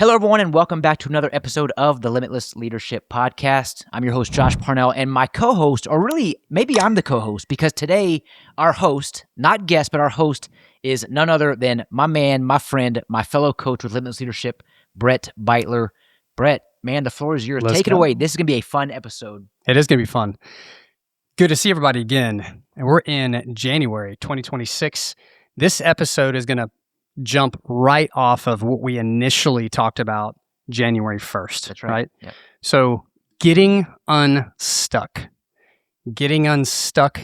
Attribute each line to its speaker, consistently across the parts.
Speaker 1: Hello, everyone, and welcome back to another episode of the Limitless Leadership Podcast. I'm your host, Josh Parnell, and my co-host, or really, maybe I'm the co-host, because today our host, not guest, but our host is none other than my man, my friend, my fellow coach with Limitless Leadership, Brett Beitler. Brett, man, the floor is yours. Take it away. This is going to be a fun episode.
Speaker 2: It is going to be fun. Good to see everybody again. And we're in January 2026. This episode is going to jump right off of what we initially talked about January 1st.
Speaker 1: That's right. Yep.
Speaker 2: So getting unstuck. Getting unstuck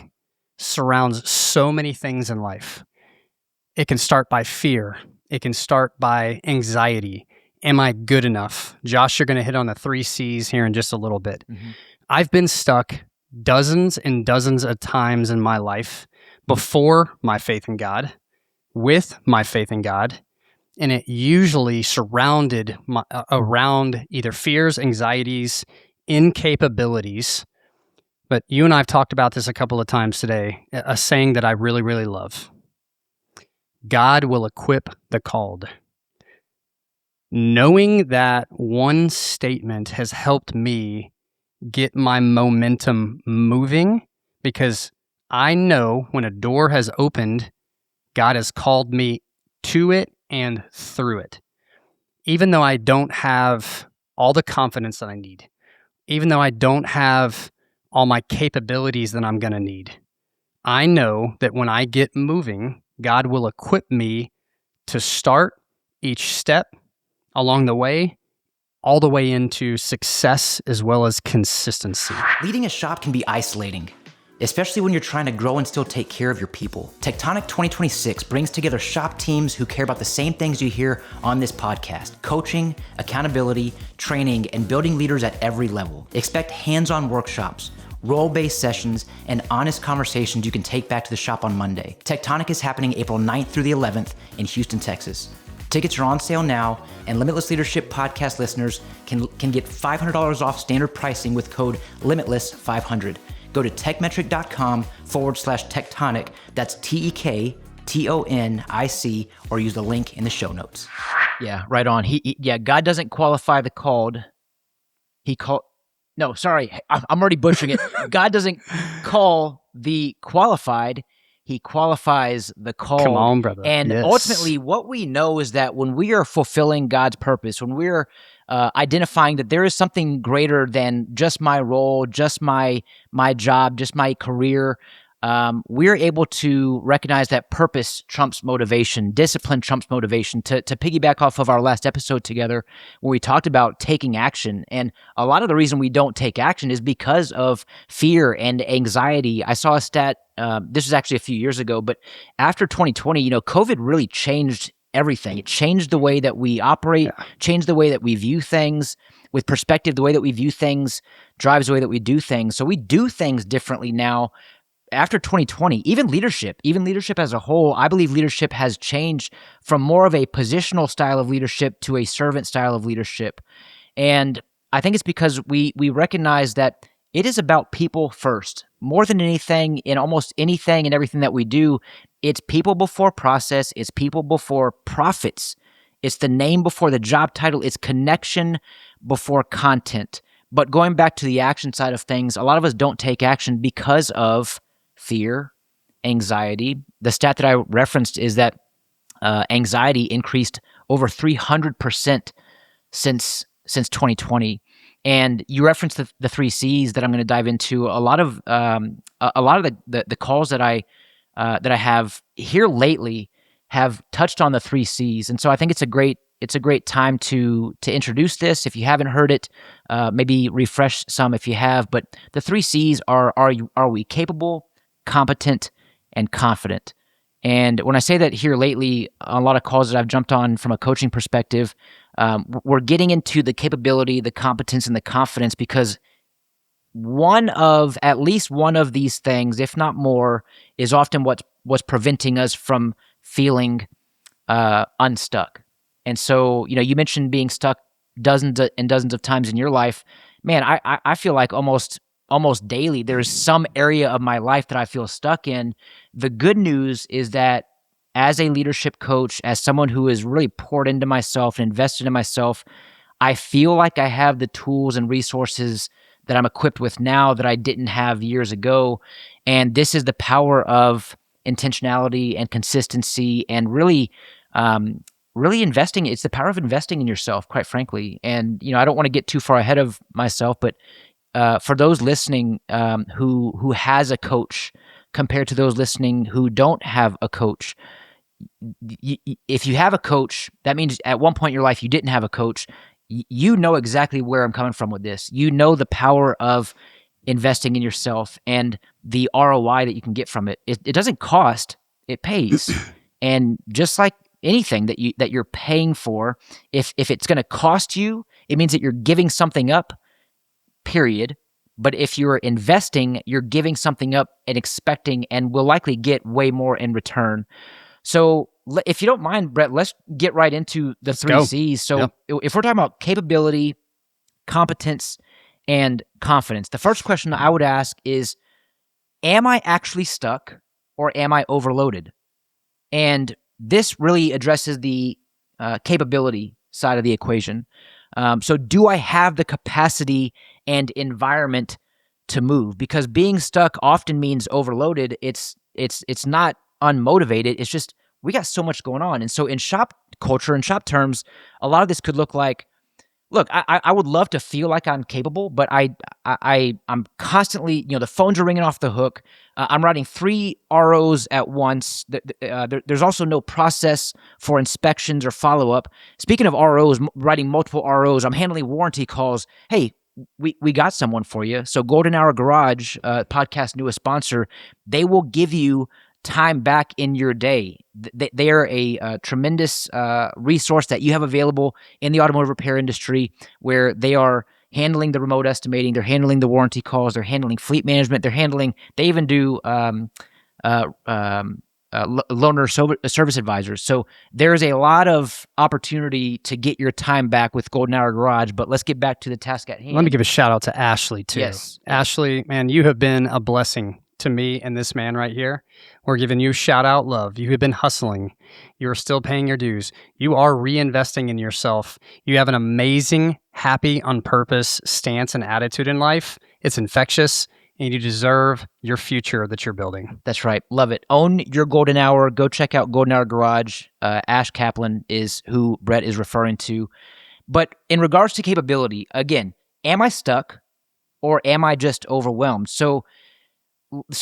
Speaker 2: surrounds so many things in life. It can start by fear. It can start by anxiety. Am I good enough? Josh, you're going to hit on the 3 C's here in just a little bit. Mm-hmm. I've been stuck dozens and dozens of times in my life before my faith in God, with my faith in God, and it usually surrounded around either fears, anxieties, incapabilities. But you and I have talked about this a couple of times today, a saying that I really, really love. God will equip the called. Knowing that one statement has helped me get my momentum moving, because I know when a door has opened, God has called me to it and through it. Even though I don't have all the confidence that I need, even though I don't have all my capabilities that I'm going to need, I know that when I get moving, God will equip me to start each step along the way, all the way into success as well as consistency.
Speaker 1: Leading a shop can be isolating, especially when you're trying to grow and still take care of your people. Tectonic 2026 brings together shop teams who care about the same things you hear on this podcast: coaching, accountability, training, and building leaders at every level. Expect hands-on workshops, role-based sessions, and honest conversations you can take back to the shop on Monday. Tectonic is happening April 9th through the 11th in Houston, Texas. Tickets are on sale now, and Limitless Leadership podcast listeners can get $500 off standard pricing with code LIMITLESS500. Go to techmetric.com/tectonic. That's TEKTONIC, or use the link in the show notes. Yeah, right on. God doesn't qualify the called. I'm already butchering it. God doesn't call the qualified. He qualifies the call.
Speaker 2: Come on, brother.
Speaker 1: And ultimately, what we know is that when we are fulfilling God's purpose, when we're identifying that there is something greater than just my role, just my job, just my career, we're able to recognize that purpose trumps motivation, discipline trumps motivation. To piggyback off of our last episode together, where we talked about taking action, and a lot of the reason we don't take action is because of fear and anxiety. I saw a stat. This was actually a few years ago, but after 2020, COVID really changed everything. It changed the way that we operate, changed the way that we view things. With perspective, the way that we view things drives the way that we do things. So we do things differently now. After 2020, even leadership as a whole, I believe leadership has changed from more of a positional style of leadership to a servant style of leadership. And I think it's because we recognize that it is about people first. More than anything, in almost anything and everything that we do, it's people before process, it's people before profits. It's the name before the job title, it's connection before content. But going back to the action side of things, a lot of us don't take action because of fear, anxiety. The stat that I referenced is that anxiety increased over 300% since 2020. And you referenced the 3 C's that I'm going to dive into. A lot of the calls that I have here lately have touched on the 3 C's, and so I think it's a great time to introduce this. If you haven't heard it, maybe refresh some if you have. But the 3 C's are we capable, competent, and confident? And when I say that here lately, a lot of calls that I've jumped on from a coaching perspective, we're getting into the capability, the competence, and the confidence, because at least one of these things, if not more, is often what's preventing us from feeling unstuck. And so, you mentioned being stuck dozens and dozens of times in your life. Man, I feel like almost daily there is some area of my life that I feel stuck in. The good news is that as a leadership coach, as someone who has really poured into myself and invested in myself, I feel like I have the tools and resources that I'm equipped with now that I didn't have years ago. And this is the power of intentionality and consistency and really investing. It's the power of investing in yourself, quite frankly. And, I don't want to get too far ahead of myself, but for those listening who has a coach compared to those listening who don't have a coach, if you have a coach, that means at one point in your life you didn't have a coach. You know exactly where I'm coming from with this. You know the power of investing in yourself and the ROI that you can get from it. It doesn't cost, it pays. And just like anything that you're paying for, if it's going to cost you, it means that you're giving something up, period. But if you're investing, you're giving something up and expecting and will likely get way more in return. So if you don't mind, Brett, let's get right into the three C's. So if we're talking about capability, competence, and confidence, the first question I would ask is, am I actually stuck or am I overloaded? And this really addresses the capability side of the equation. So do I have the capacity and environment to move? Because being stuck often means overloaded. It's not unmotivated. It's just we got so much going on. And so in shop culture and shop terms, a lot of this could look like, look, I would love to feel like I'm capable, but I'm constantly, the phones are ringing off the hook. I'm writing 3 ROs at once. There's also no process for inspections or follow-up. Speaking of ROs, writing multiple ROs, I'm handling warranty calls. Hey, we got someone for you. So Golden Hour Garage, podcast newest sponsor, they will give you time back in your day. They are a tremendous resource that you have available in the automotive repair industry, where they are handling the remote estimating, they're handling the warranty calls, they're handling fleet management, they even do loaner service advisors. So there's a lot of opportunity to get your time back with Golden Hour Garage, but let's get back to the task at hand.
Speaker 2: Let me give a shout out to Ashley too.
Speaker 1: Yes.
Speaker 2: Ashley, man, you have been a blessing to me and this man right here. We're giving you shout out love. You have been hustling. You're still paying your dues. You are reinvesting in yourself. You have an amazing, happy, on purpose stance and attitude in life. It's infectious, and you deserve your future that you're building.
Speaker 1: That's right. Love it. Own your golden hour. Go check out Golden Hour Garage. Ash Kaplan is who Bret is referring to. But in regards to capability, again, am I stuck or am I just overwhelmed? So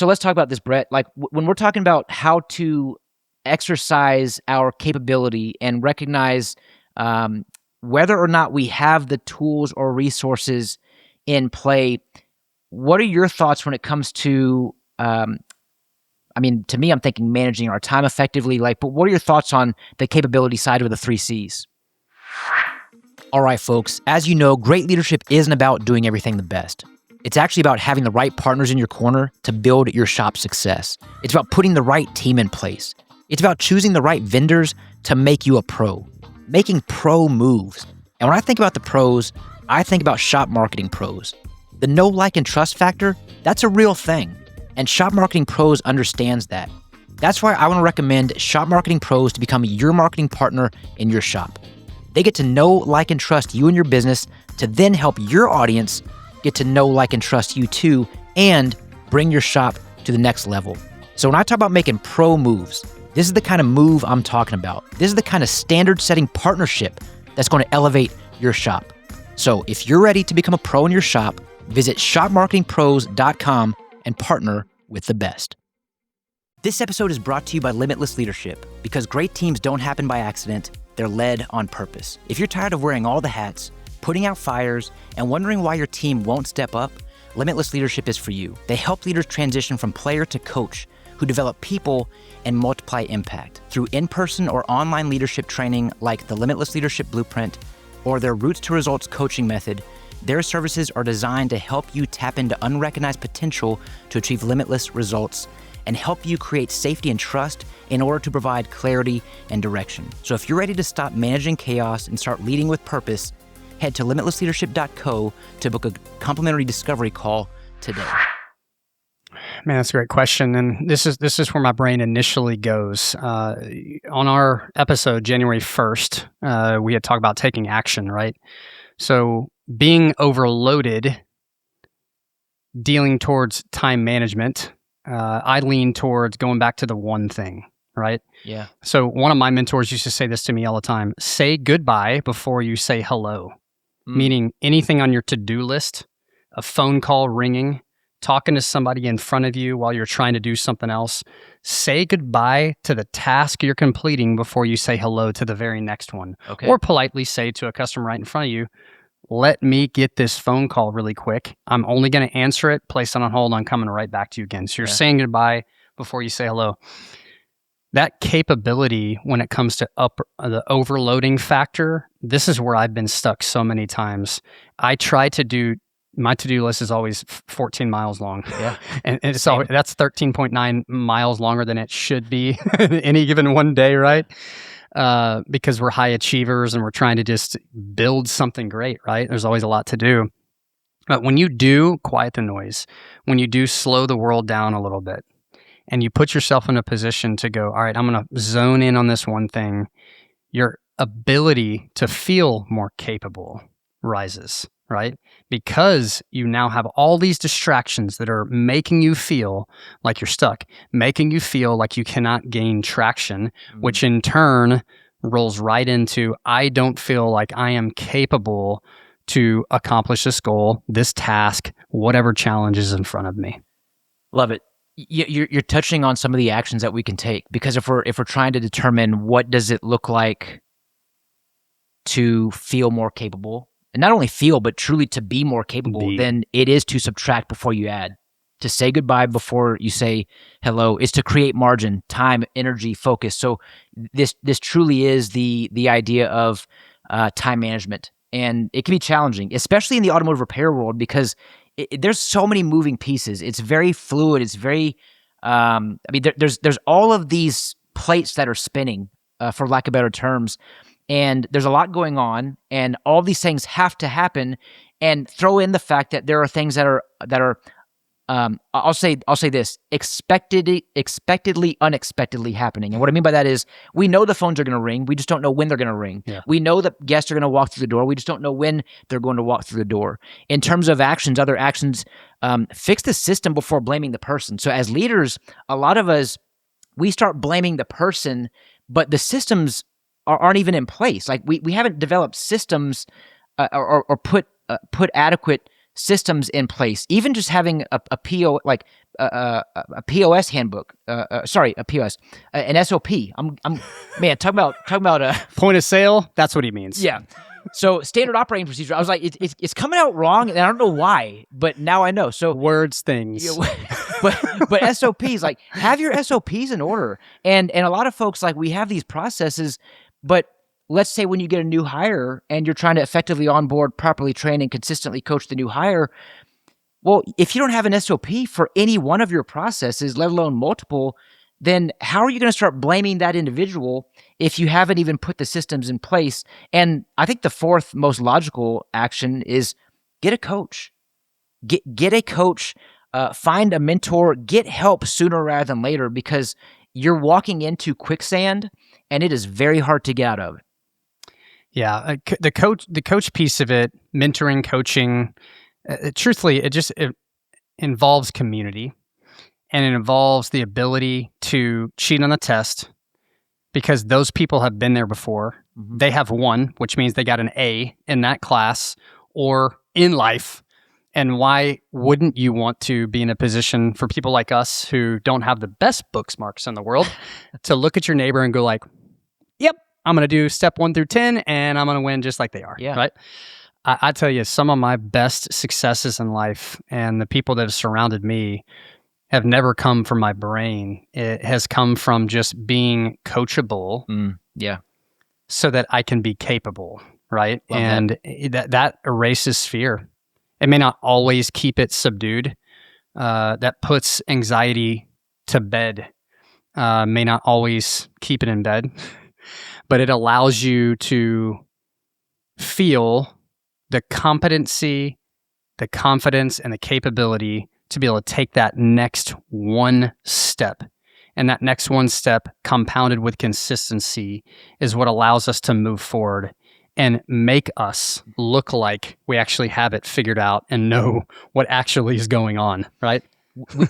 Speaker 1: let's talk about this, Bret. Like when we're talking about how to exercise our capability and recognize whether or not we have the tools or resources in play, what are your thoughts when it comes to, to me, I'm thinking managing our time effectively, but what are your thoughts on the capability side of the 3 C's? All right, folks, as you know, great leadership isn't about doing everything the best. It's actually about having the right partners in your corner to build your shop's success. It's about putting the right team in place. It's about choosing the right vendors to make you a pro, making pro moves. And when I think about the pros, I think about shop marketing pros. The know, like, and trust factor, that's a real thing. And Shop Marketing Pros understands that. That's why I want to recommend Shop Marketing Pros to become your marketing partner in your shop. They get to know, like, and trust you and your business to then help your audience get to know, like, and trust you too, and bring your shop to the next level. So when I talk about making pro moves, this is the kind of move I'm talking about. This is the kind of standard-setting partnership that's going to elevate your shop. So if you're ready to become a pro in your shop, visit shopmarketingpros.com and partner with the best. This episode is brought to you by Limitless Leadership, because great teams don't happen by accident, they're led on purpose. If you're tired of wearing all the hats, putting out fires, and wondering why your team won't step up, Limitless Leadership is for you. They help leaders transition from player to coach, who develop people and multiply impact through in-person or online leadership training like the Limitless Leadership Blueprint or their Roots to Results coaching method. Their services are designed to help you tap into unrecognized potential to achieve limitless results and help you create safety and trust in order to provide clarity and direction. So if you're ready to stop managing chaos and start leading with purpose, head to limitlessleadership.co to book a complimentary discovery call today.
Speaker 2: Man, that's a great question, and this is where my brain initially goes. On our episode, January 1st, we had talked about taking action, right? So being overloaded, dealing towards time management, I lean towards going back to the one thing, right?
Speaker 1: Yeah.
Speaker 2: So one of my mentors used to say this to me all the time: say goodbye before you say hello. Meaning anything on your to-do list, a phone call ringing, talking to somebody in front of you while you're trying to do something else, say goodbye to the task you're completing before you say hello to the very next one.
Speaker 1: Okay.
Speaker 2: Or politely say to a customer right in front of you, let me get this phone call really quick. I'm only going to answer it, place it on hold, I'm coming right back to you again. So you're saying goodbye before you say hello. That capability when it comes to the overloading factor, this is where I've been stuck so many times. I try to do, my to-do list is always 14 miles long.
Speaker 1: Yeah.
Speaker 2: and it's always, that's 13.9 miles longer than it should be any given one day, right? Because we're high achievers and we're trying to just build something great, right? There's always a lot to do. But when you do quiet the noise, when you do slow the world down a little bit, and you put yourself in a position to go, all right, I'm going to zone in on this one thing, your ability to feel more capable rises, right? Because you now have all these distractions that are making you feel like you're stuck, making you feel like you cannot gain traction, which in turn rolls right into, I don't feel like I am capable to accomplish this goal, this task, whatever challenge is in front of me.
Speaker 1: Love it. You're touching on some of the actions that we can take, because if we're trying to determine what does it look like to feel more capable, and not only feel but truly to be more capable, then it is to subtract before you add. To say goodbye before you say hello is to create margin, time, energy, focus. So this truly is the idea of time management, and it can be challenging, especially in the automotive repair world, because there's so many moving pieces. It's very fluid. It's very, there's all of these plates that are spinning, for lack of better terms, and there's a lot going on, and all these things have to happen. And throw in the fact that there are things that are I'll say this: expectedly, unexpectedly happening. And what I mean by that is, we know the phones are going to ring. We just don't know when they're going to ring. Yeah. We know that guests are going to walk through the door. We just don't know when they're going to walk through the door. In terms of actions, other actions, fix the system before blaming the person. So as leaders, a lot of us, we start blaming the person, but the systems aren't even in place. Like we haven't developed systems or put adequate systems in place. Even just having a PO, like a POS handbook. A POS, an SOP. I'm man, talking about
Speaker 2: point of sale. That's what he means.
Speaker 1: Yeah. So standard operating procedure. I was like, it's coming out wrong, and I don't know why, but now I know. So
Speaker 2: words, things.
Speaker 1: But SOPs, like, have your SOPs in order. And a lot of folks, like, we have these processes, but let's say when you get a new hire and you're trying to effectively onboard, properly train, and consistently coach the new hire, well, if you don't have an SOP for any one of your processes, let alone multiple, then how are you going to start blaming that individual if you haven't even put the systems in place? And I think the fourth most logical action is get a coach. Get a coach, find a mentor, get help sooner rather than later, because you're walking into quicksand and it is very hard to get out of.
Speaker 2: Yeah, the coach piece of it, mentoring, coaching, truthfully, it involves community, and it involves the ability to cheat on the test, because those people have been there before. Mm-hmm. They have won, which means they got an A in that class or in life. And why wouldn't you want to be in a position for people like us who don't have the best book marks in the world to look at your neighbor and go like, yep, I'm going to do step 1 through 10 and I'm going to win just like they are. Yeah. Right. I tell you, some of my best successes in life and the people that have surrounded me have never come from my brain. It has come from just being coachable.
Speaker 1: Yeah.
Speaker 2: So that I can be capable. Right. Love and that erases fear. It may not always keep it subdued. That puts anxiety to bed. May not always keep it in bed. But it allows you to feel the competency, the confidence, and the capability to be able to take that next one step. And that next one step, compounded with consistency, is what allows us to move forward and make us look like we actually have it figured out and know what actually is going on, right?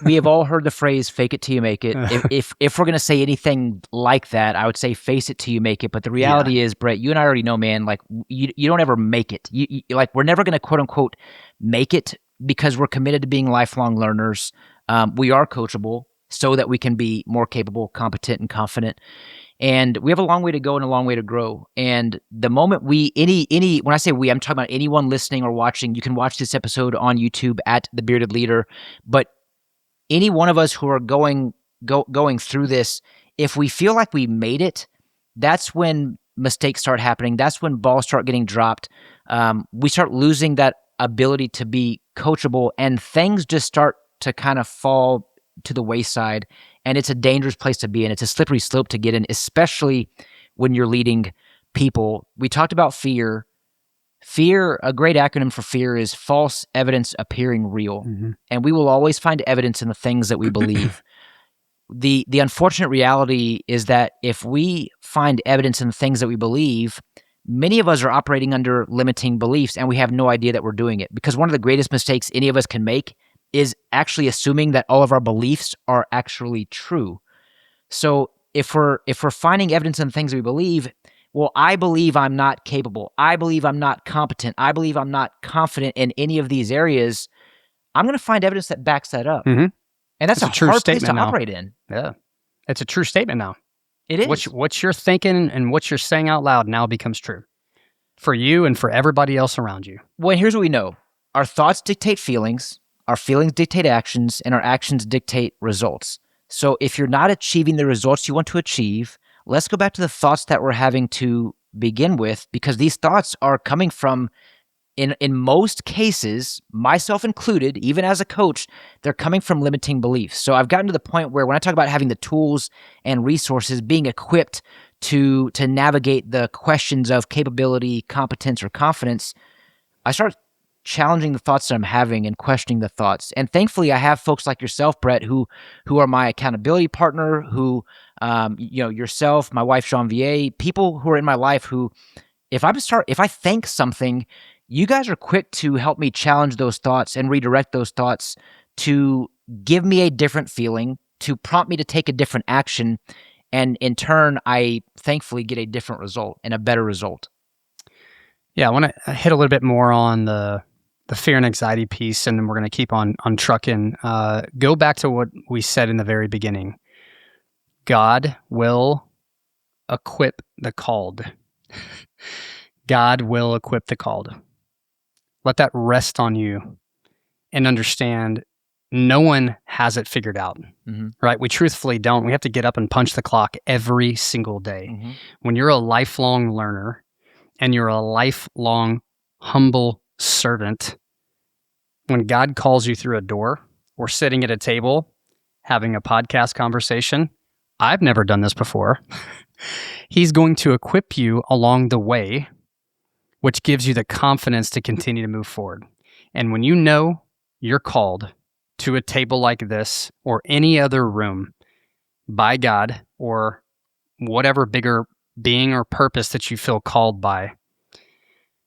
Speaker 1: We have all heard the phrase "fake it till you make it." If we're gonna say anything like that, I would say "face it till you make it." But the reality is, Brett, you and I already know, man. Like you don't ever make it. You like we're never gonna quote unquote make it because we're committed to being lifelong learners. We are coachable so that we can be more capable, competent, and confident. And we have a long way to go and a long way to grow. And the moment when I say we, I'm talking about anyone listening or watching. You can watch this episode on YouTube at The Bearded Leader, but any one of us who are going through this, if we feel like we made it, that's when mistakes start happening. That's when balls start getting dropped. We start losing that ability to be coachable, and things just start to kind of fall to the wayside. And it's a dangerous place to be in. It's a slippery slope to get in, especially when you're leading people. We talked about fear. Fear, a great acronym for fear, is false evidence appearing real. Mm-hmm. And we will always find evidence in the things that we believe. The unfortunate reality is that if we find evidence in the things that we believe, many of us are operating under limiting beliefs, and we have no idea that we're doing it. Because one of the greatest mistakes any of us can make is actually assuming that all of our beliefs are actually true. So if we're finding evidence in the things that we believe, well, I believe I'm not capable. I believe I'm not competent. I believe I'm not confident in any of these areas. I'm going to find evidence that backs that up.
Speaker 2: Mm-hmm.
Speaker 1: And that's a
Speaker 2: true
Speaker 1: hard
Speaker 2: statement
Speaker 1: place to
Speaker 2: now.
Speaker 1: operate in.
Speaker 2: Yeah. It's a true statement now.
Speaker 1: It is.
Speaker 2: What you're thinking and what you're saying out loud now becomes true for you and for everybody else around you.
Speaker 1: Well, here's what we know. Our thoughts dictate feelings. Our feelings dictate actions, and our actions dictate results. So if you're not achieving the results you want to achieve, let's go back to the thoughts that we're having to begin with, because these thoughts are coming from, in most cases, myself included, even as a coach, they're coming from limiting beliefs. So I've gotten to the point where when I talk about having the tools and resources, being equipped to navigate the questions of capability, competence, or confidence, I start challenging the thoughts that I'm having and questioning the thoughts. And thankfully, I have folks like yourself, Bret, who are my accountability partner, who, yourself, my wife, Jean-Vier, people who are in my life who, if I think something, you guys are quick to help me challenge those thoughts and redirect those thoughts to give me a different feeling, to prompt me to take a different action. And in turn, I thankfully get a different result and a better result.
Speaker 2: Yeah, I want to hit a little bit more on the fear and anxiety piece, and then we're going to keep on trucking. Go back to what we said in the very beginning. God will equip the called. God will equip the called. Let that rest on you and understand no one has it figured out, right? We truthfully don't. We have to get up and punch the clock every single day. Mm-hmm. When you're a lifelong learner and you're a lifelong humble servant, when God calls you through a door or sitting at a table having a podcast conversation, I've never done this before. He's going to equip you along the way, which gives you the confidence to continue to move forward. And when you know you're called to a table like this or any other room by God or whatever bigger being or purpose that you feel called by,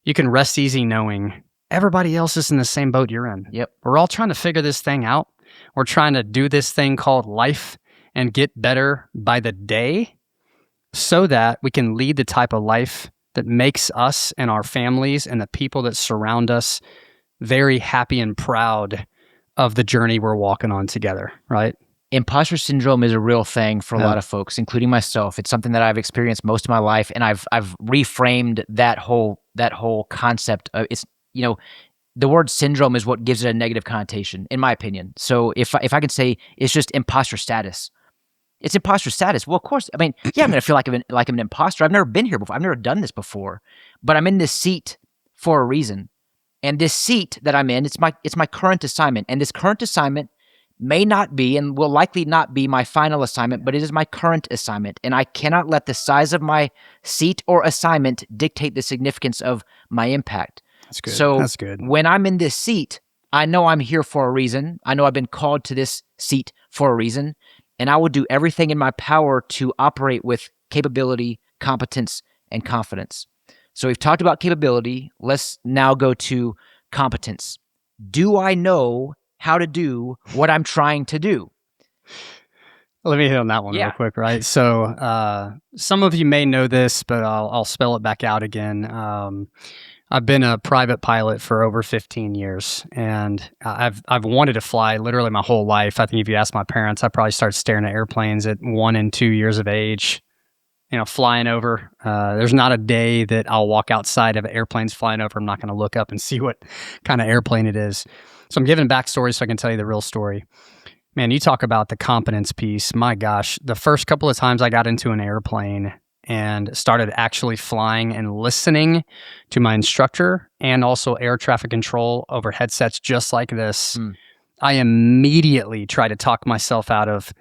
Speaker 2: you can rest easy knowing everybody else is in the same boat you're in.
Speaker 1: Yep.
Speaker 2: We're all trying to figure this thing out. We're trying to do this thing called life and get better by the day so that we can lead the type of life that makes us and our families and the people that surround us very happy and proud of the journey we're walking on together, right?
Speaker 1: Imposter syndrome is a real thing for a lot of folks, including myself. It's something that I've experienced most of my life, and I've reframed that whole concept. It's the word syndrome is what gives it a negative connotation, in my opinion. So if I could say it's just imposter status, it's imposter status. Well, of course, I mean, yeah, I'm gonna feel like I'm an imposter. I've never been here before. I've never done this before, but I'm in this seat for a reason, and this seat that I'm in, it's my current assignment, and this current assignment may not be and will likely not be my final assignment, but it is my current assignment. And I cannot let the size of my seat or assignment dictate the significance of my impact.
Speaker 2: That's good.
Speaker 1: So
Speaker 2: That's good.
Speaker 1: When I'm in this seat, I know I'm here for a reason. I know I've been called to this seat for a reason, and I will do everything in my power to operate with capability, competence, and confidence. So we've talked about capability. Let's now go to competence. Do I know how to do what I'm trying to do?
Speaker 2: Let me hit on that one real quick, right? So some of you may know this, but I'll spell it back out again. I've been a private pilot for over 15 years, and I've wanted to fly literally my whole life. I think if you ask my parents, I probably started staring at airplanes at 1 and 2 years of age. Flying over. There's not a day that I'll walk outside of airplanes flying over. I'm not going to look up and see what kind of airplane it is. So I'm giving backstory so I can tell you the real story. Man, you talk about the competence piece. My gosh, the first couple of times I got into an airplane and started actually flying and listening to my instructor and also air traffic control over headsets just like this, I immediately try to talk myself out of,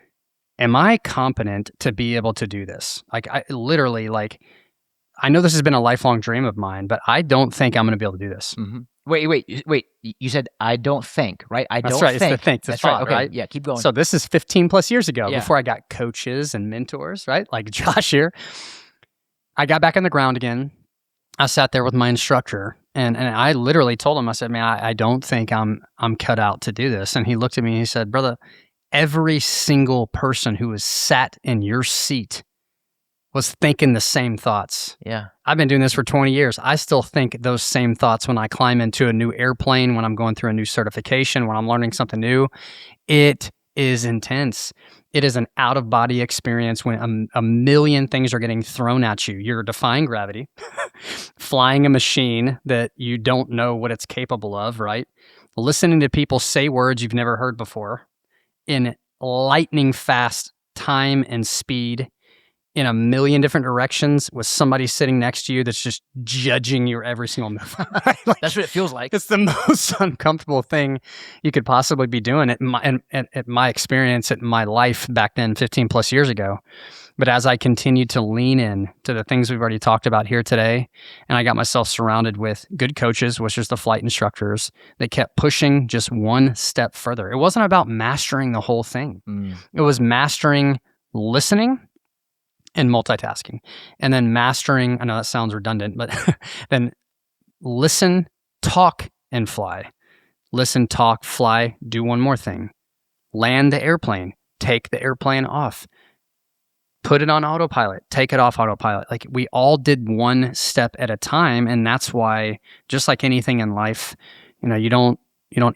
Speaker 2: am I competent to be able to do this? I know this has been a lifelong dream of mine, but I don't think I'm going to be able to do this.
Speaker 1: Mm-hmm. Wait. You said, I don't think, right?
Speaker 2: That's right.
Speaker 1: Think.
Speaker 2: It's the think. That's
Speaker 1: right. Okay.
Speaker 2: Right?
Speaker 1: Yeah, keep going.
Speaker 2: So this is 15 plus years ago before I got coaches and mentors, right? Like Josh here. I got back on the ground again. I sat there with my instructor and I literally told him, I said, man, I don't think I'm cut out to do this. And he looked at me and he said, brother, every single person who was sat in your seat was thinking the same thoughts.
Speaker 1: Yeah.
Speaker 2: I've been doing this for 20 years. I still think those same thoughts when I climb into a new airplane, when I'm going through a new certification, when I'm learning something new. It is intense. It is an out-of-body experience when a million things are getting thrown at you. You're defying gravity, flying a machine that you don't know what it's capable of, right? Listening to people say words you've never heard before in lightning fast time and speed, in a million different directions with somebody sitting next to you that's just judging your every single move.
Speaker 1: That's what it feels like.
Speaker 2: It's the most uncomfortable thing you could possibly be doing at my experience, at my life back then, 15 plus years ago. But as I continued to lean in to the things we've already talked about here today, and I got myself surrounded with good coaches, which is the flight instructors, that kept pushing just one step further. It wasn't about mastering the whole thing. It was mastering listening and multitasking, and then mastering, I know that sounds redundant, but then listen, talk, and fly. Listen, talk, fly, do one more thing. Land the airplane, take the airplane off, put it on autopilot, take it off autopilot. Like, we all did one step at a time, and that's why, just like anything in life, you don't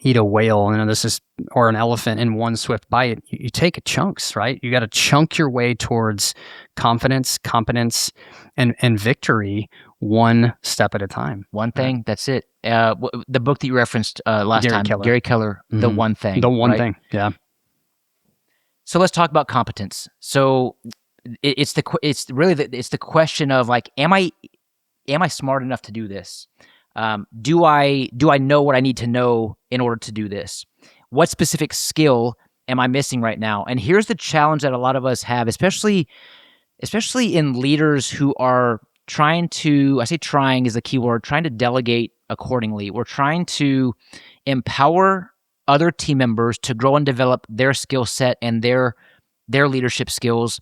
Speaker 2: eat a whale, or an elephant in one swift bite. You take chunks, right? You got to chunk your way towards confidence, competence, and victory one step at a time.
Speaker 1: One thing, that's it. The book that you referenced last time, Gary Keller, The One Thing.
Speaker 2: The One Thing, yeah.
Speaker 1: So let's talk about competence. So it's the question of, like, am I smart enough to do this? Do I know what I need to know in order to do this? What specific skill am I missing right now? And here's the challenge that a lot of us have, especially in leaders who are trying to, I say trying is the key word, trying to delegate accordingly. We're trying to empower other team members to grow and develop their skill set and their leadership skills.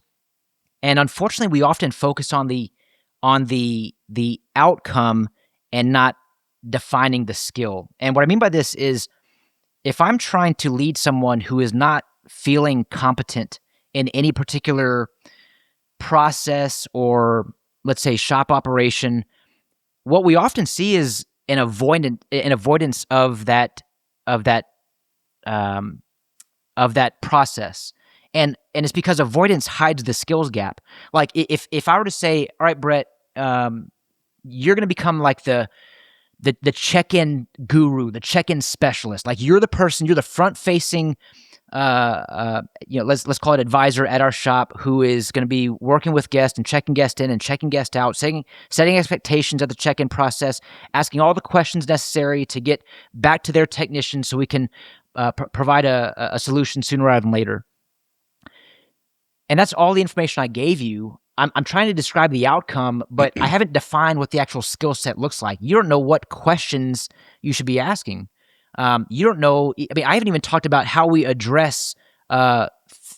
Speaker 1: And unfortunately, we often focus on the outcome and not defining the skill. And what I mean by this is, if I'm trying to lead someone who is not feeling competent in any particular process or, let's say, shop operation, what we often see is an avoidance of that process. And it's because avoidance hides the skills gap. Like, if I were to say, all right, Brett, you're going to become like the check-in guru, the check-in specialist. Like, you're the person, you're the front-facing, let's call it advisor at our shop, who is going to be working with guests and checking guests in and checking guests out, setting expectations at the check-in process, asking all the questions necessary to get back to their technician so we can provide a solution sooner rather than later. And that's all the information I gave you. I'm trying to describe the outcome, but I haven't defined what the actual skill set looks like. You don't know what questions you should be asking. You don't know. I mean, I haven't even talked about how we address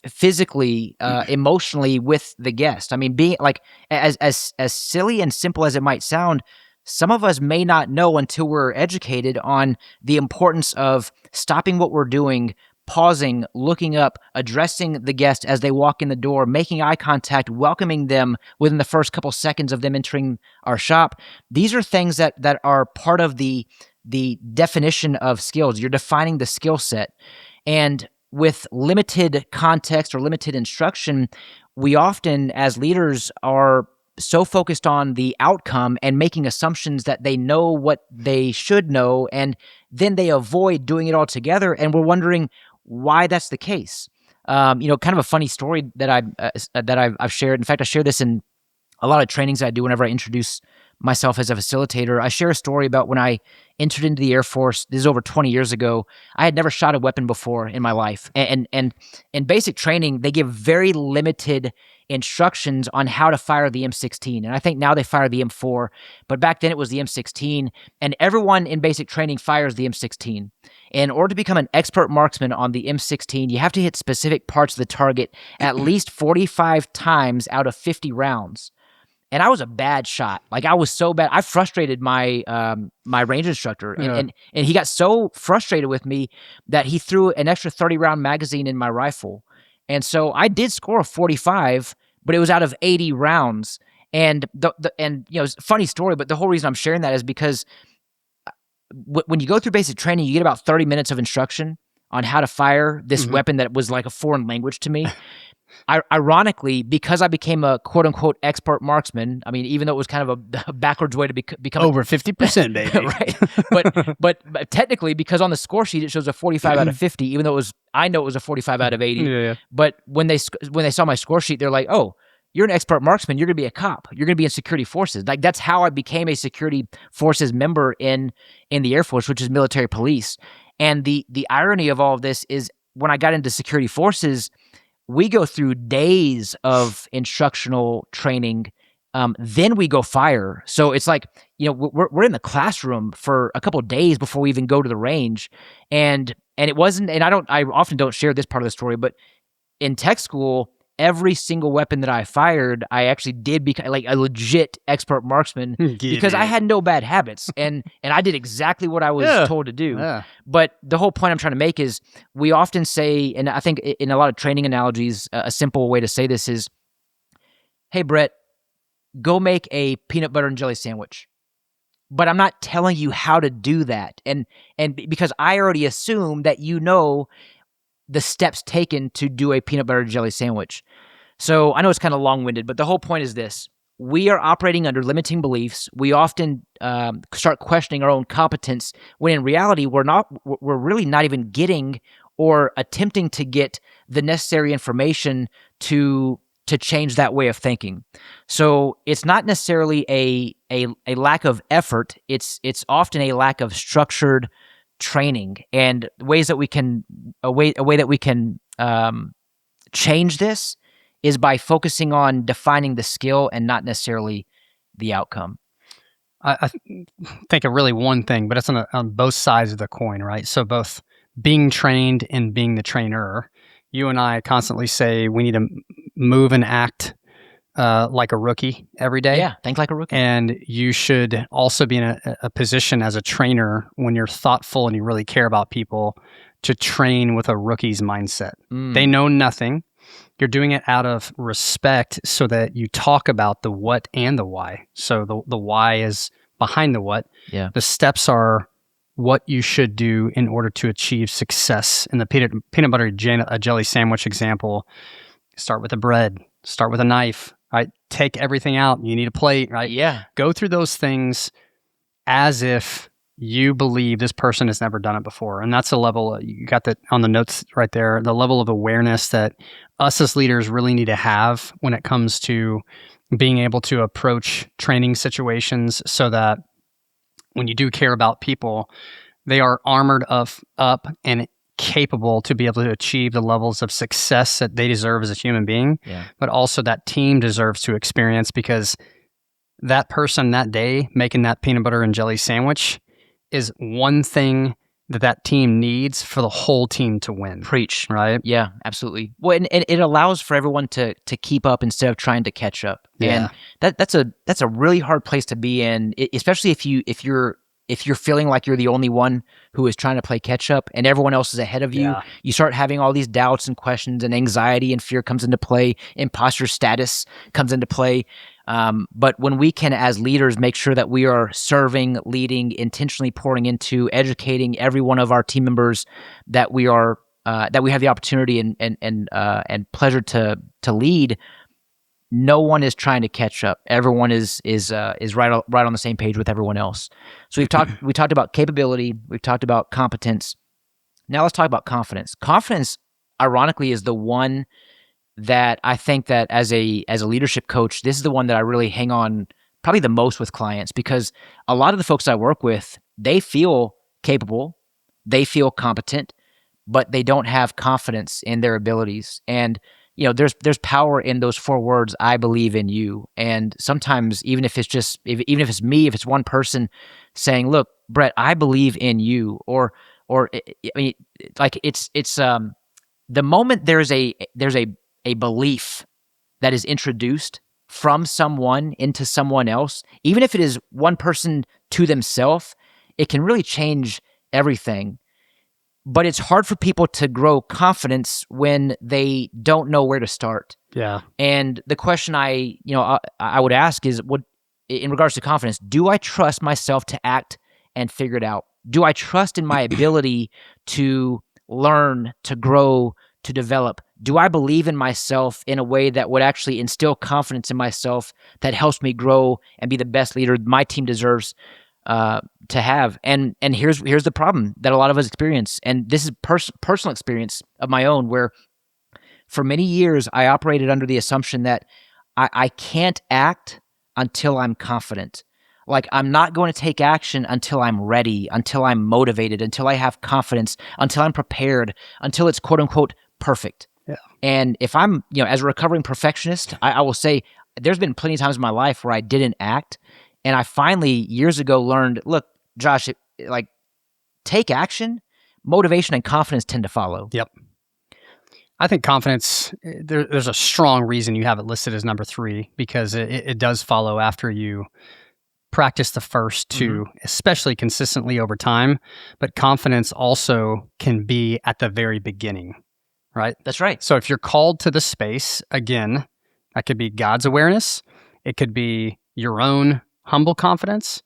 Speaker 1: physically, emotionally with the guest. I mean, being like as silly and simple as it might sound, some of us may not know until we're educated on the importance of stopping what we're doing, pausing, looking up, addressing the guest as they walk in the door, making eye contact, welcoming them within the first couple seconds of them entering our shop. These are things that are part of the definition of skills. You're defining the skill set. And with limited context or limited instruction, we often, as leaders, are so focused on the outcome and making assumptions that they know what they should know, and then they avoid doing it altogether. And we're wondering why that's the case. Kind of a funny story that I've shared. In fact, I share this in a lot of trainings I do whenever I introduce myself as a facilitator. I share a story about when I entered into the Air Force. This is over 20 years ago. I had never shot a weapon before in my life. And in basic training, they give very limited instructions on how to fire the M16. And I think now they fire the M4, but back then it was the M16. And everyone in basic training fires the M16. In order to become an expert marksman on the M16, you have to hit specific parts of the target at least 45 times out of 50 rounds. And I was a bad shot. Like, I was so bad. I frustrated my my range instructor, and he got so frustrated with me that he threw an extra 30-round magazine in my rifle. And so I did score a 45, but it was out of 80 rounds. And it's a funny story, but the whole reason I'm sharing that is because when you go through basic training, you get about 30 minutes of instruction on how to fire this weapon that was like a foreign language to me. Ironically, because I became a quote-unquote expert marksman, I mean, even though it was kind of a backwards way to become
Speaker 2: over 50%, baby.
Speaker 1: Right? But technically, because on the score sheet it shows a 45 out of 50, even though I know it was a 45 out of 80.
Speaker 2: Yeah.
Speaker 1: But when they saw my score sheet, they're like, "Oh, you're an expert marksman. You're going to be a cop. You're going to be in security forces." Like, that's how I became a security forces member in the Air Force, which is military police. And the irony of all of this is, when I got into security forces, we go through days of instructional training, then we go fire. So it's like, we're in the classroom for a couple of days before we even go to the range. And it wasn't, and I often don't share this part of the story, but in tech school, every single weapon that I fired, I actually did become like a legit expert marksman because I had no bad habits, and I did exactly what I was told to do.
Speaker 2: Yeah.
Speaker 1: But the whole point I'm trying to make is, we often say, and I think in a lot of training analogies, a simple way to say this is, "Hey, Brett, go make a peanut butter and jelly sandwich." But I'm not telling you how to do that, and because I already assume that you know the steps taken to do a peanut butter and jelly sandwich. So I know it's kind of long-winded, but the whole point is this: we are operating under limiting beliefs. We often start questioning our own competence, when in reality we're really not even getting or attempting to get the necessary information to change that way of thinking. So it's not necessarily a lack of effort. It's often a lack of structured training, and ways that we can a way that we can change this is by focusing on defining the skill and not necessarily the outcome.
Speaker 2: I think of really one thing, but it's on both sides of the coin, right? So both being trained and being the trainer. You and I constantly say we need to move and act like a rookie every day.
Speaker 1: Yeah, think like a rookie.
Speaker 2: And you should also be in a position as a trainer, when you're thoughtful and you really care about people, to train with a rookie's mindset. They know nothing. You're doing it out of respect, so that you talk about the what and the why. So the why is behind the what.
Speaker 1: Yeah.
Speaker 2: The steps are what you should do in order to achieve success. In the peanut butter jelly sandwich example, start with the bread, start with a knife, right? Take everything out. You need a plate, right?
Speaker 1: Yeah.
Speaker 2: Go through those things as if you believe this person has never done it before. And that's a level, you got that on the notes right there, the level of awareness that us as leaders really need to have when it comes to being able to approach training situations, so that when you do care about people, they are armored up and capable to be able to achieve the levels of success that they deserve as a human being, but also that team deserves to experience, because that person that day making that peanut butter and jelly sandwich is one thing that team needs for the whole team to win.
Speaker 1: Preach.
Speaker 2: Right?
Speaker 1: Yeah, absolutely. Well, and it allows for everyone to keep up instead of trying to catch up.
Speaker 2: Yeah.
Speaker 1: And that's a really hard place to be in, especially if you're feeling like you're the only one who is trying to play catch up and everyone else is ahead of you.
Speaker 2: Yeah.
Speaker 1: You start having all these doubts and questions, and anxiety and fear comes into play. Imposter status comes into play. But when we can, as leaders, make sure that we are serving, leading, intentionally pouring into, educating every one of our team members, that we are that we have the opportunity and pleasure to lead, no one is trying to catch up. Everyone is right on the same page with everyone else. So we talked about capability. We've talked about competence. Now let's talk about confidence. Confidence, ironically, is the one that I think that as a leadership coach, this is the one that I really hang on probably the most with clients, because a lot of the folks I work with, they feel capable, they feel competent, but they don't have confidence in their abilities. And there's power in those 4 words, I believe in you. And sometimes even if it's me, if it's one person saying, look, Brett, I believe in you, or I mean, like it's the moment there's a belief that is introduced from someone into someone else, even if it is one person to themselves, it can really change everything. But it's hard for people to grow confidence when they don't know where to start.
Speaker 2: Yeah.
Speaker 1: And the question I would ask is, in regards to confidence, do I trust myself to act and figure it out? Do I trust in my ability to learn, to grow, to develop? Do I believe in myself in a way that would actually instill confidence in myself that helps me grow and be the best leader my team deserves to have? And here's the problem that a lot of us experience, and this is personal experience of my own, where for many years I operated under the assumption that I can't act until I'm confident. Like, I'm not going to take action until I'm ready, until I'm motivated, until I have confidence, until I'm prepared, until it's quote unquote perfect.
Speaker 2: Yeah.
Speaker 1: And if I'm, as a recovering perfectionist, I will say there's been plenty of times in my life where I didn't act. And I finally, years ago, learned, look, Josh, take action, motivation and confidence tend to follow.
Speaker 2: Yep. I think confidence, there's a strong reason you have it listed as number 3, because it does follow after you practice the first 2, especially consistently over time. But confidence also can be at the very beginning, right?
Speaker 1: That's right.
Speaker 2: So if you're called to the space, again, that could be God's awareness. It could be your own humble confidence.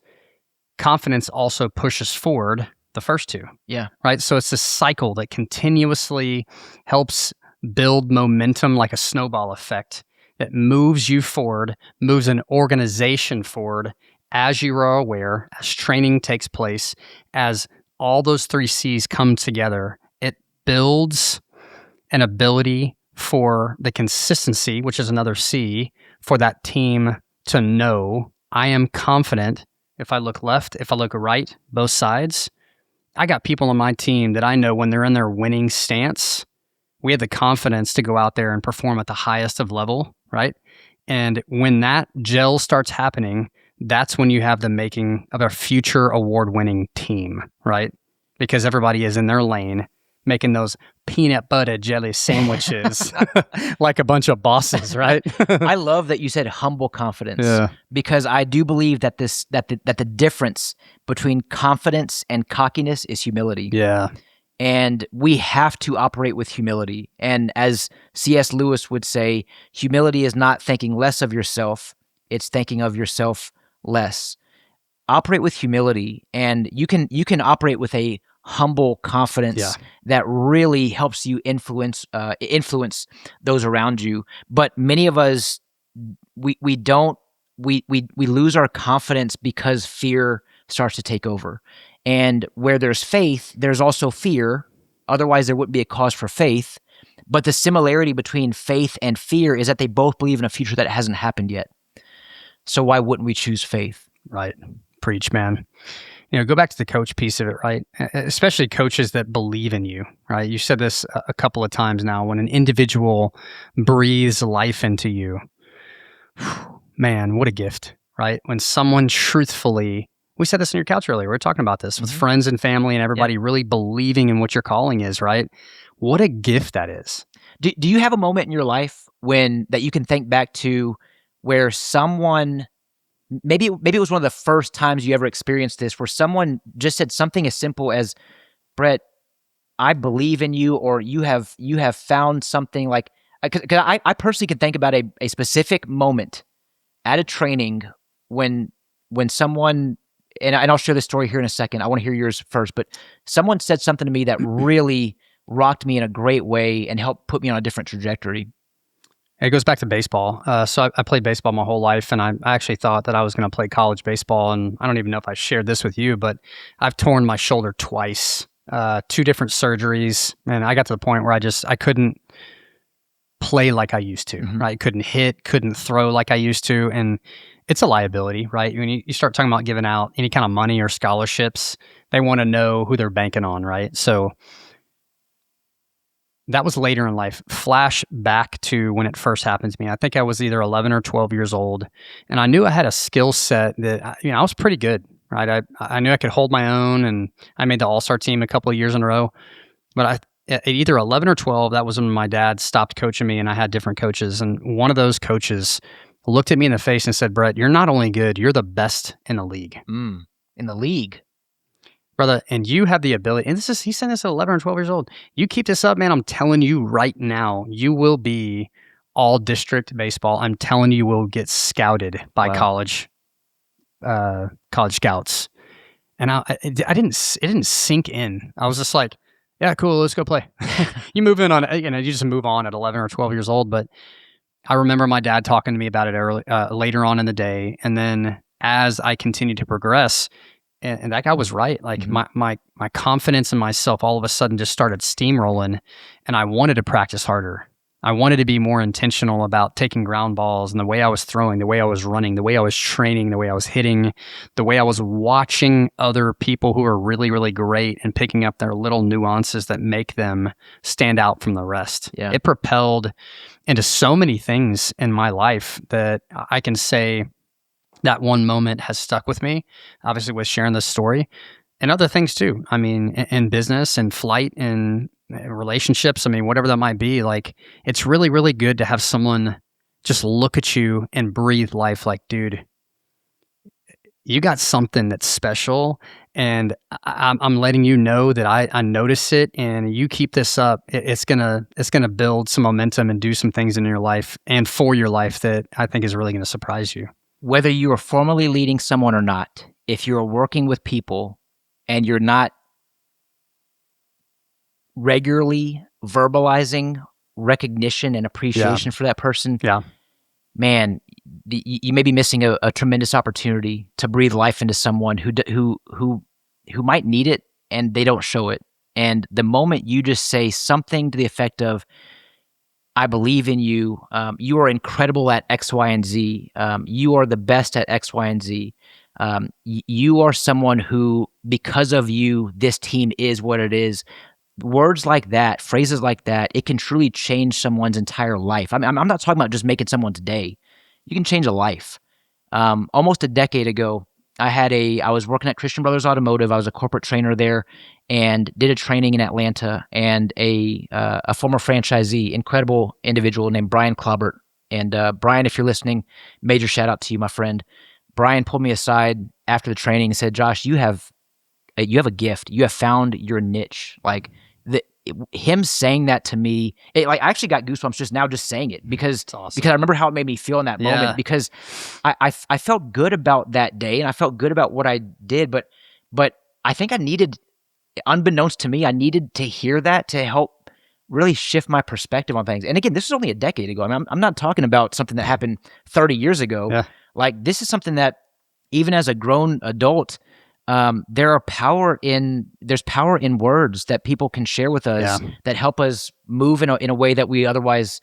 Speaker 2: Confidence also pushes forward the first 2.
Speaker 1: Yeah.
Speaker 2: Right? So it's a cycle that continuously helps build momentum, like a snowball effect, that moves you forward, moves an organization forward as you are aware, as training takes place, as all those 3 C's come together. It builds an ability for the consistency, which is another C, for that team to know, I am confident. If I look left, if I look right, both sides, I got people on my team that I know when they're in their winning stance, we have the confidence to go out there and perform at the highest of level, right? And when that gel starts happening, that's when you have the making of a future award-winning team, right? Because everybody is in their lane, making those peanut butter jelly sandwiches like a bunch of bosses, right?
Speaker 1: I love that you said humble confidence, because I do believe that the difference between confidence and cockiness is humility.
Speaker 2: Yeah.
Speaker 1: And we have to operate with humility. And as C.S. Lewis would say, humility is not thinking less of yourself, it's thinking of yourself less. Operate with humility, and you can operate with a humble confidence that really helps you influence those around you. But many of us, we lose our confidence because fear starts to take over. And where there's faith, there's also fear. Otherwise, there wouldn't be a cause for faith. But the similarity between faith and fear is that they both believe in a future that hasn't happened yet. So why wouldn't we choose faith?
Speaker 2: Right. Preach, man. Go back to the coach piece of it, right? Especially coaches that believe in you, right? You said this a couple of times now. When an individual breathes life into you, man, what a gift, right? When someone truthfully We said this on your couch earlier. We were talking about this with
Speaker 1: Mhm.
Speaker 2: friends and family and everybody really believing in what your calling is, right? What a gift that is.
Speaker 1: Do you have a moment in your life that you can think back to where someone maybe it was one of the first times you ever experienced this, where someone just said something as simple as, "Brett, I believe in you," or you have found something like, 'cause I personally can think about a specific moment at a training when someone, and I'll share this story here in a second. I wanna hear yours first, but someone said something to me that really rocked me in a great way and helped put me on a different trajectory.
Speaker 2: It goes back to baseball. So I played baseball my whole life, and I actually thought that I was going to play college baseball. And I don't even know if I shared this with you, but I've torn my shoulder twice, 2 different surgeries, and I got to the point where I couldn't play like I used to.
Speaker 1: Mhm.
Speaker 2: Right? Couldn't hit, couldn't throw like I used to, and it's a liability, right? When you start talking about giving out any kind of money or scholarships, they want to know who they're banking on, right? So that was later in life. Flash back to when it first happened to me. I think I was either 11 or 12 years old, and I knew I had a skill set that I was pretty good. Right, I knew I could hold my own, and I made the All-Star team a couple of years in a row. But at either 11 or 12, that was when my dad stopped coaching me, and I had different coaches. And one of those coaches looked at me in the face and said, "Brett, you're not only good, you're the best in the league."
Speaker 1: In the league.
Speaker 2: Brother, and you have the ability, and he said this at 11 or 12 years old. You keep this up, man. I'm telling you right now, you will be all district baseball. I'm telling you, will get scouted by
Speaker 1: Wow.
Speaker 2: college scouts. And it didn't sink in. I was just like, yeah, cool, let's go play. You move in on, you just move on at 11 or 12 years old. But I remember my dad talking to me about it later on in the day. And then as I continued to progress, and that guy was right. Like
Speaker 1: Mhm.
Speaker 2: my confidence in myself all of a sudden just started steamrolling, and I wanted to practice harder. I wanted to be more intentional about taking ground balls and the way I was throwing, the way I was running, the way I was training, the way I was hitting, the way I was watching other people who are really, really great and picking up their little nuances that make them stand out from the rest.
Speaker 1: Yeah.
Speaker 2: It propelled into so many things in my life that I can say that one moment has stuck with me, obviously with sharing this story and other things too. I mean, in business and flight and relationships, I mean, whatever that might be, like it's really, really good to have someone just look at you and breathe life like, dude, you got something that's special. And I'm letting you know that I notice it, and you keep this up. It's gonna build some momentum and do some things in your life and for your life that I think is really going to surprise you.
Speaker 1: Whether you are formally leading someone or not, if you're working with people and you're not regularly verbalizing recognition and appreciation for that person,
Speaker 2: Yeah.
Speaker 1: man, you may be missing a tremendous opportunity to breathe life into someone who might need it and they don't show it. And the moment you just say something to the effect of, "I believe in you. You are incredible at X, Y, and Z. You are the best at X, Y, and Z. You are someone who, because of you, this team is what it is." Words like that, phrases like that, it can truly change someone's entire life. I mean, I'm not talking about just making someone's day. You can change a life. Almost a decade ago, I was working at Christian Brothers Automotive. I was a corporate trainer there, and did a training in Atlanta. And a former franchisee, incredible individual named Brian Clobbert. And Brian, if you're listening, major shout out to you, my friend. Brian pulled me aside after the training and said, "Josh, you have a gift. You have found your niche." Like him saying that to me, I actually got goosebumps just now, just saying it, because
Speaker 2: awesome.
Speaker 1: I remember how it made me feel in that moment. Because I felt good about that day, and I felt good about what I did, but I think I needed, unbeknownst to me, I needed to hear that to help really shift my perspective on things. And again, this is only a decade ago. I mean, I'm not talking about something that happened 30 years ago.
Speaker 2: Yeah.
Speaker 1: Like, this is something that even as a grown adult, there's power in words that people can share with us that help us move in a way that we otherwise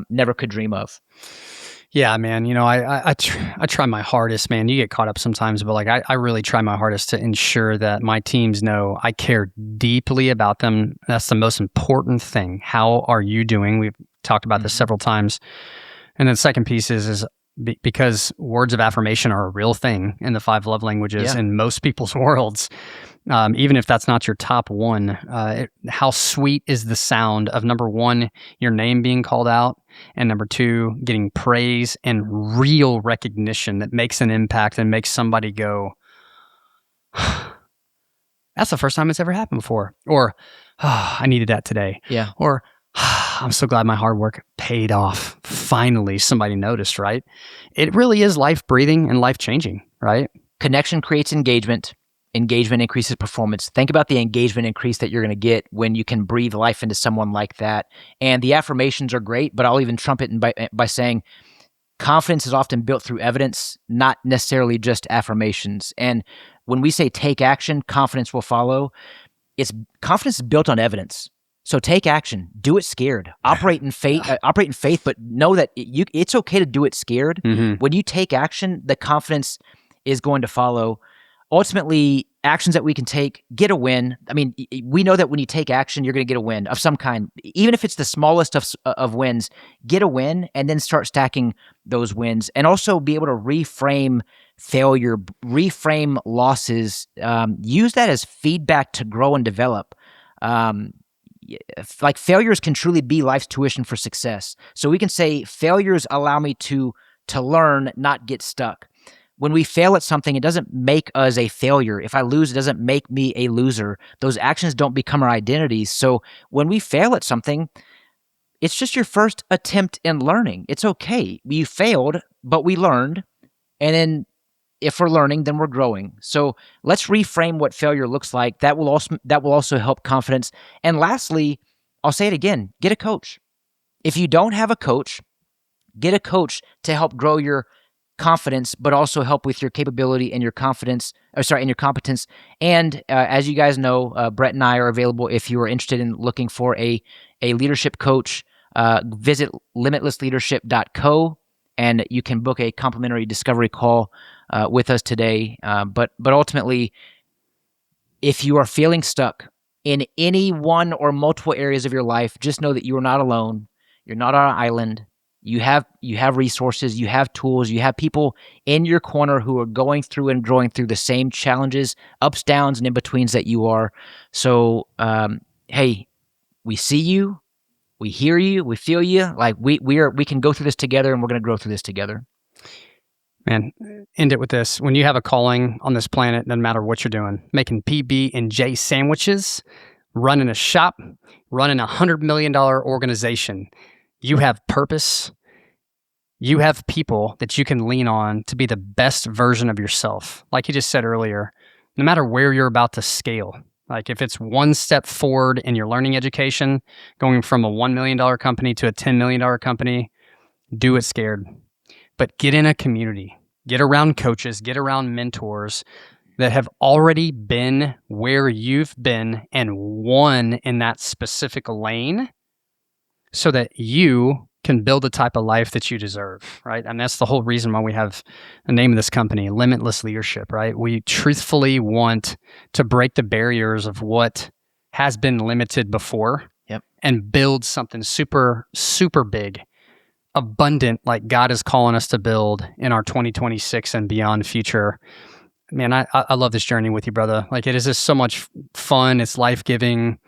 Speaker 1: never could dream of.
Speaker 2: Yeah, man. I try my hardest, man. You get caught up sometimes, but like I really try my hardest to ensure that my teams know I care deeply about them. That's the most important thing. How are you doing? We've talked about this several times. And then the second piece is because words of affirmation are a real thing in the 5 love languages in most people's worlds. Even if that's not your top one, how sweet is the sound of, number one, your name being called out, and number two, getting praise and real recognition that makes an impact and makes somebody go, that's the first time it's ever happened before. Or, I needed that today.
Speaker 1: Yeah.
Speaker 2: Or, I'm so glad my hard work paid off. Finally, somebody noticed, right? It really is life-breathing and life-changing, right?
Speaker 1: Connection creates engagement. Engagement increases performance. Think about the engagement increase that you're going to get when you can breathe life into someone like that. And the affirmations are great, but I'll even trump it by saying confidence is often built through evidence, not necessarily just affirmations. And when we say take action, confidence will follow. Confidence is built on evidence. So take action. Do it scared. Operate in faith, but know that it's okay to do it scared.
Speaker 2: Mm-hmm.
Speaker 1: When you take action, the confidence is going to follow. Ultimately, actions that we can take, get a win. I mean, we know that when you take action, you're going to get a win of some kind. Even if it's the smallest of wins, get a win and then start stacking those wins. And also be able to reframe failure, reframe losses, use that as feedback to grow and develop. Like failures can truly be life's tuition for success. So we can say failures allow me to learn, not get stuck. When we fail at something, it doesn't make us a failure. If I lose, it doesn't make me a loser. Those actions don't become our identities. So when we fail at something, it's just your first attempt in learning. It's okay. You failed, but we learned. And then if we're learning, then we're growing. So let's reframe what failure looks like. That will also help confidence. And lastly, I'll say it again, get a coach. If you don't have a coach, get a coach to help grow your confidence, but also help with your capability and your competence. And as you guys know, Bret and I are available if you are interested in looking for a leadership coach. Visit limitlessleadership.co and you can book a complimentary discovery call with us today. But ultimately, if you are feeling stuck in any one or multiple areas of your life, just know that you are not alone. You're not on an island. You have resources, you have tools, you have people in your corner who are going through and growing through the same challenges, ups, downs, and in-betweens that you are. So, hey, we see you, we hear you, we feel you. Like we can go through this together, and we're going to grow through this together.
Speaker 2: Man, end it with this. When you have a calling on this planet, doesn't matter what you're doing, making PB&J sandwiches, running a shop, running a $100 million organization, you have purpose. You have people that you can lean on to be the best version of yourself. Like you just said earlier, no matter where you're about to scale, like if it's one step forward in your learning education, going from a $1 million company to a $10 million company, do it scared. But get in a community, get around coaches, get around mentors that have already been where you've been and won in that specific lane, so that you can build the type of life that you deserve, right? And that's the whole reason why we have the name of this company, Limitless Leadership, right? We truthfully want to break the barriers of what has been limited before and build something super, super big, abundant, like God is calling us to build in our 2026 and beyond future. Man, I love this journey with you, brother. Like it is just so much fun. It's life-giving.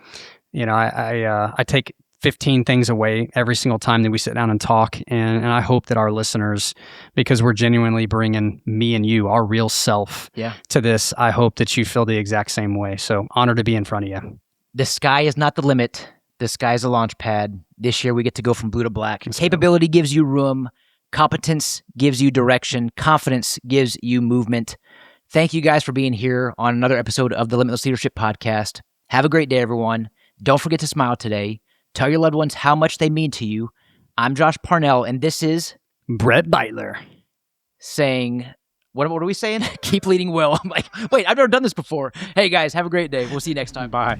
Speaker 2: You know, I take 15 things away every single time that we sit down and talk. And I hope that our listeners, because we're genuinely bringing me and you, our real self to this, I hope that you feel the exact same way. So honored to be in front of you. The
Speaker 1: sky is not the limit. The sky is a launch pad. This year we get to go from blue to black. Capability gives you room. Competence gives you direction. Confidence gives you movement. Thank you guys for being here on another episode of the Limitless Leadership Podcast. Have a great day, everyone. Don't forget to smile today. Tell your loved ones how much they mean to you. I'm Josh Parnell, and this is
Speaker 2: Brett Beitler
Speaker 1: saying, what are we saying? Keep leading well. I'm like, wait, I've never done this before. Hey, guys, have a great day. We'll see you next time.
Speaker 2: Bye.